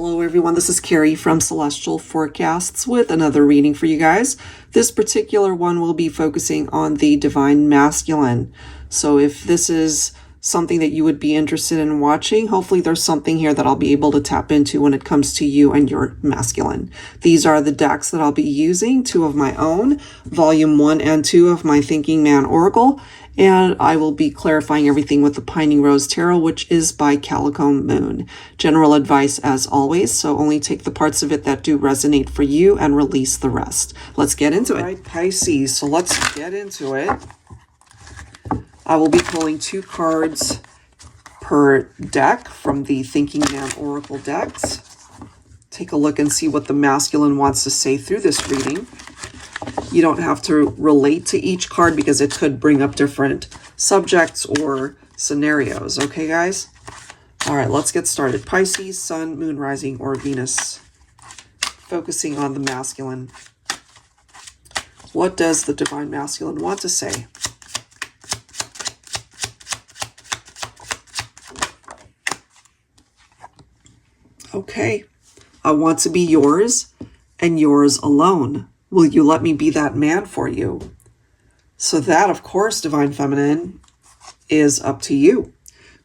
Hello everyone, this is Carrie from Celestial Forecasts with another reading for you guys. This particular one will be focusing on the Divine Masculine. So if this is something that you would be interested in watching, hopefully there's something here that I'll be able to tap into when it comes to you and your masculine. These are the decks that I'll be using, 2 of my own, volume 1 and 2 of my Thinking Man Oracle. And I will be clarifying everything with the Pining Rose Tarot, which is by CALICO Moon. General advice as always, so only take the parts of it that do resonate for you and release the rest. Let's get into it. All right, Pisces, so let's get into it. I will be pulling 2 cards per deck from the Thinking Man Oracle decks. Take a look and see what the masculine wants to say through this reading. You don't have to relate to each card because it could bring up different subjects or scenarios. Okay, guys? All right, let's get started. Pisces, Sun, Moon, Rising, or Venus. Focusing on the masculine. What does the Divine Masculine want to say? Okay. I want to be yours and yours alone. Will you let me be that man for you? So that, of course, Divine Feminine, is up to you.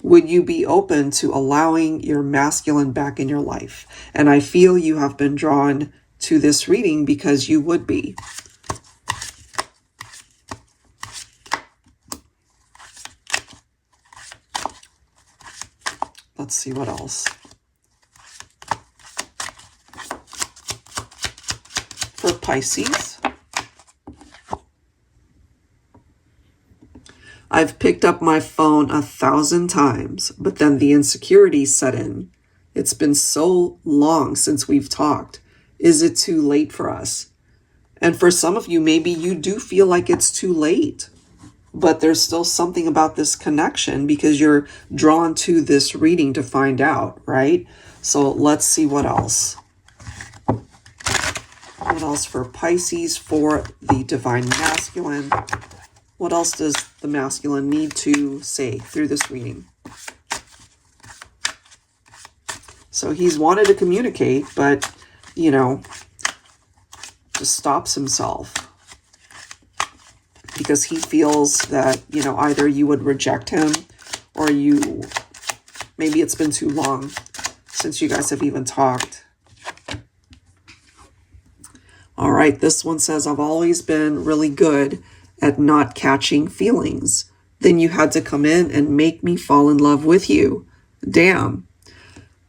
Would you be open to allowing your masculine back in your life? And I feel you have been drawn to this reading because you would be. Let's see what else. For Pisces, I've picked up my phone 1,000 times, but then the insecurities set in. It's been so long since we've talked. Is it too late for us? And for some of you, maybe you do feel like it's too late, but there's still something about this connection because you're drawn to this reading to find out, right? So let's see what else. What else for Pisces for the Divine Masculine? What else does the masculine need to say through this reading? So he's wanted to communicate, but, you know, just stops himself because he feels that, you know, either you would reject him or maybe it's been too long since you guys have even talked. All right, this one says, I've always been really good at not catching feelings. Then you had to come in and make me fall in love with you. Damn.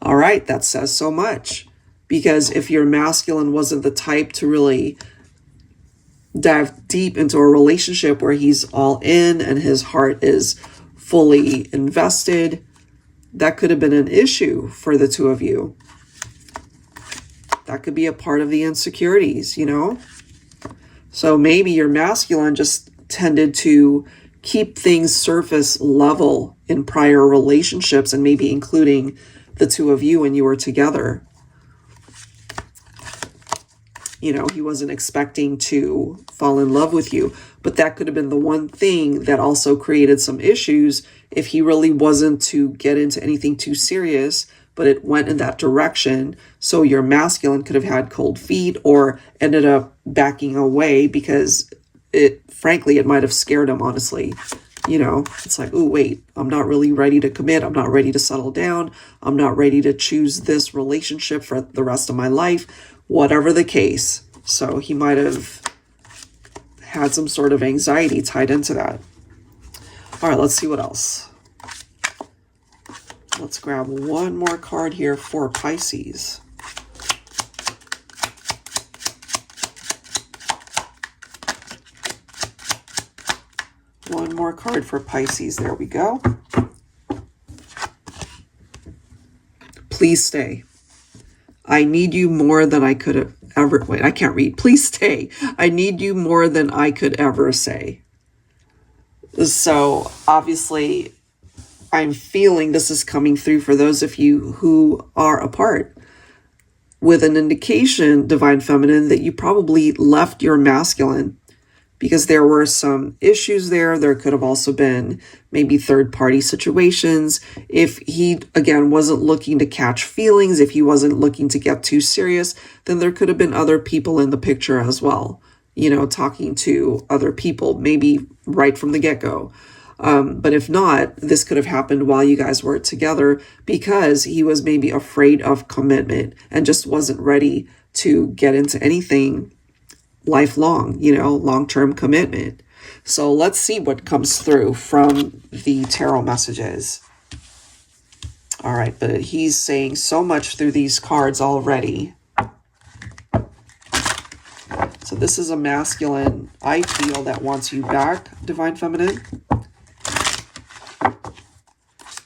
All right, that says so much. Because if your masculine wasn't the type to really dive deep into a relationship where he's all in and his heart is fully invested, that could have been an issue for the 2 of you. That could be a part of the insecurities, you know? So maybe your masculine just tended to keep things surface level in prior relationships and maybe including the 2 of you when you were together. You know, he wasn't expecting to fall in love with you, but that could have been the one thing that also created some issues if he really wasn't to get into anything too serious, but it went in that direction. So your masculine could have had cold feet or ended up backing away because frankly, it might have scared him, honestly. You know, it's like, oh, wait, I'm not really ready to commit. I'm not ready to settle down. I'm not ready to choose this relationship for the rest of my life, whatever the case. So he might have had some sort of anxiety tied into that. All right, let's see what else. Let's grab one more card here for Pisces. One more card for Pisces. There we go. Please stay. I need you more than I could have ever... Wait, I can't read. Please stay. I need you more than I could ever say. So, obviously, I'm feeling this is coming through for those of you who are apart, with an indication, Divine Feminine, that you probably left your masculine because there were some issues there. There could have also been maybe third-party situations. If he, again, wasn't looking to catch feelings, if he wasn't looking to get too serious, then there could have been other people in the picture as well, you know, talking to other people, maybe right from the get-go. But if not, this could have happened while you guys were together because he was maybe afraid of commitment and just wasn't ready to get into anything lifelong, you know, long-term commitment. So let's see what comes through from the tarot messages. All right, but he's saying so much through these cards already. So this is a masculine, I feel, that wants you back, Divine Feminine.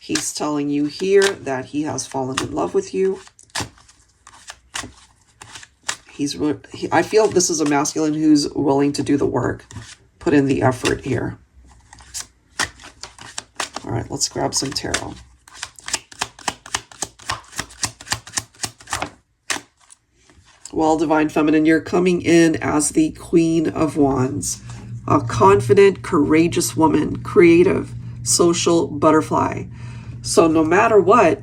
He's telling you here that he has fallen in love with you. I feel this is a masculine who's willing to do the work, put in the effort here. All right, let's grab some tarot. Well, Divine Feminine, you're coming in as the Queen of Wands, a confident, courageous woman, creative, social butterfly. So no matter what,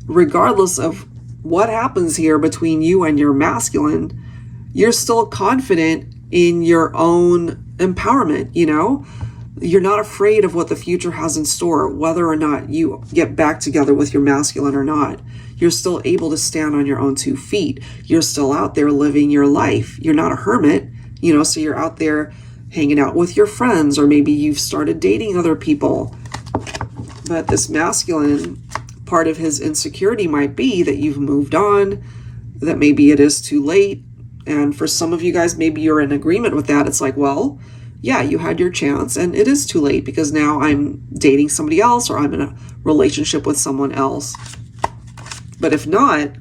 regardless of what happens here between you and your masculine, you're still confident in your own empowerment, you know? You're not afraid of what the future has in store, whether or not you get back together with your masculine or not. You're still able to stand on your own 2 feet. You're still out there living your life. You're not a hermit, you know, so you're out there hanging out with your friends, or maybe you've started dating other people. But this masculine, part of his insecurity might be that you've moved on, that maybe it is too late. And for some of you guys, maybe you're in agreement with that. It's like, well, yeah, you had your chance and it is too late because now I'm dating somebody else or I'm in a relationship with someone else. But if not,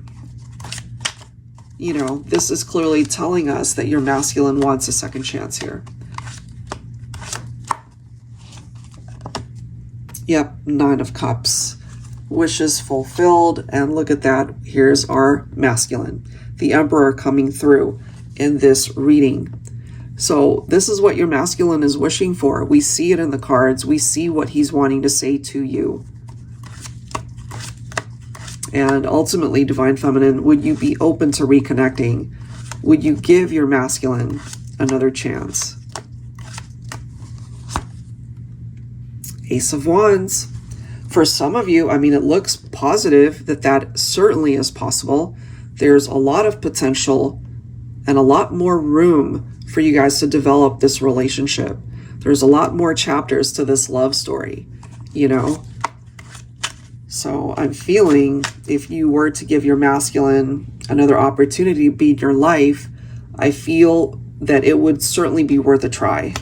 you know, this is clearly telling us that your masculine wants a second chance here. Yep, 9 of Cups. Wishes fulfilled. And look at that. Here's our masculine, the Emperor, coming through in this reading. So this is what your masculine is wishing for. We see it in the cards. We see what he's wanting to say to you. And ultimately, Divine Feminine, would you be open to reconnecting? Would you give your masculine another chance? Ace of Wands. For some of you, I mean, it looks positive that that certainly is possible. There's a lot of potential and a lot more room for you guys to develop this relationship. There's a lot more chapters to this love story, you know? So I'm feeling if you were to give your masculine another opportunity to be in your life, I feel that it would certainly be worth a try.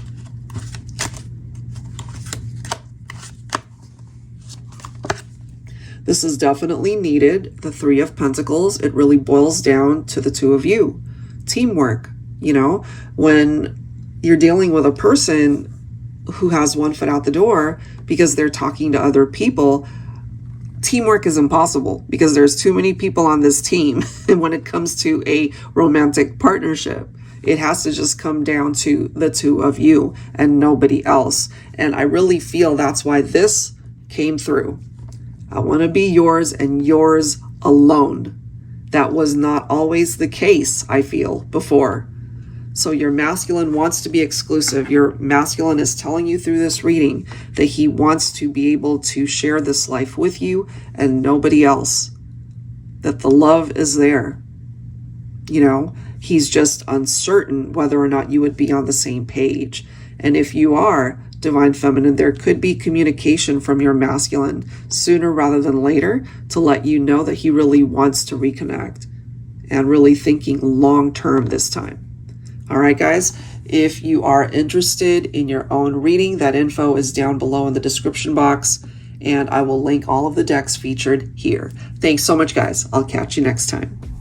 This is definitely needed. The 3 of Pentacles, it really boils down to the 2 of you. Teamwork, you know, when you're dealing with a person who has 1 foot out the door because they're talking to other people, teamwork is impossible because there's too many people on this team. And when it comes to a romantic partnership, it has to just come down to the 2 of you and nobody else. And I really feel that's why this came through. I want to be yours and yours alone. That was not always the case, I feel, before. So your masculine wants to be exclusive. Your masculine is telling you through this reading that he wants to be able to share this life with you and nobody else. That the love is there. You know, he's just uncertain whether or not you would be on the same page. And if you are, Divine Feminine, there could be communication from your masculine sooner rather than later to let you know that he really wants to reconnect and really thinking long term this time. All right, guys, if you are interested in your own reading, that info is down below in the description box, and I will link all of the decks featured here. Thanks so much, guys. I'll catch you next time.